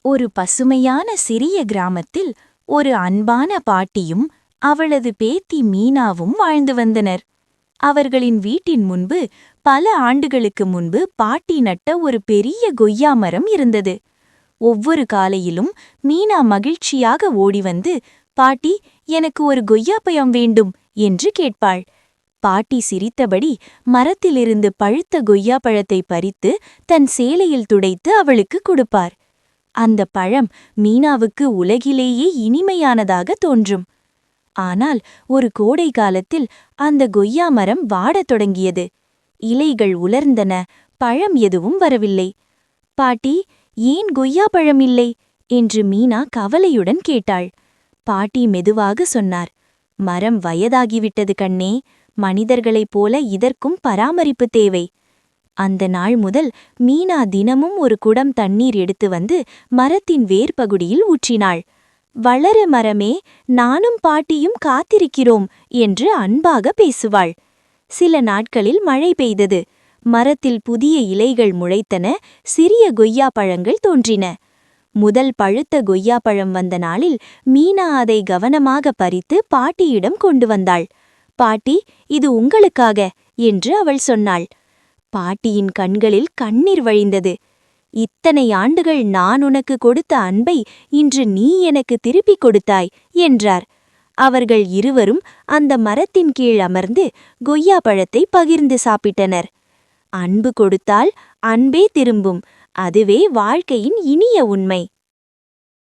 ஒரு பசுமையான சிறிய கிராமத்தில் ஒரு அன்பான பாட்டியும் அவளது பேத்தி மீனாவும் வாழ்ந்து வந்தனர். அவர்களின் வீட்டின் முன்பு பல ஆண்டுகளுக்கு முன்பு பாட்டி நட்ட ஒரு பெரிய கொய்யா மரம் இருந்தது. ஒவ்வொரு காலையிலும் மீனா மகிழ்ச்சியாக ஓடிவந்து, பாட்டி, எனக்கு ஒரு கொய்யாப்பழம் வேண்டும் என்று கேட்பாள். பாட்டி சிரித்தபடி மரத்திலிருந்து பழுத்த கொய்யாப்பழத்தை பறித்து தன் சேலையில் துடைத்து அவளுக்கு கொடுப்பார். அந்த பழம் மீனாவுக்கு உலகிலேயே இனிமையானதாக தோன்றும். ஆனால் ஒரு கோடை காலத்தில் அந்த கொய்யா மரம் வாடத் தொடங்கியது. இலைகள் உலர்ந்தன, பழம் எதுவும் வரவில்லை. பாட்டி, ஏன் கொய்யா பழம் இல்லை என்று மீனா கவலையுடன் கேட்டாள். பாட்டி மெதுவாக சொன்னார், மரம் வயதாகிவிட்டது கண்ணே, மனிதர்களைப் போல இதற்கும் பராமரிப்பு தேவை. அந்த நாள் முதல் மீனா தினமும் ஒரு குடம் தண்ணீர் எடுத்து வந்து மரத்தின் வேர்பகுடியில் ஊற்றினாள். வளர மரமே, நானும் பாட்டியும் காத்திருக்கிறோம் என்று அன்பாக பேசுவாள். சில நாட்களில் மழை பெய்தது. மரத்தில் புதிய இலைகள் முளைத்தன, சிறிய கொய்யா பழங்கள் தோன்றின. முதல் பழுத்த கொய்யா பழம் வந்த நாளில் மீனா அதை கவனமாக பறித்து பாட்டியிடம் கொண்டு வந்தாள். பாட்டி, இது உங்களுக்காக என்று அவள் சொன்னாள். பாட்டியின் கண்களில் கண்ணீர் வழிந்தது. இத்தனை ஆண்டுகள் நான் உனக்கு கொடுத்த அன்பை இன்று நீ எனக்கு திருப்பிக் கொடுத்தாய் என்றார். அவர்கள் இருவரும் அந்த மரத்தின் கீழ் அமர்ந்து கொய்யா பழத்தை பகிர்ந்து சாப்பிட்டனர். அன்பு கொடுத்தால் அன்பே திரும்பும், அதுவே வாழ்க்கையின் இனிய உண்மை.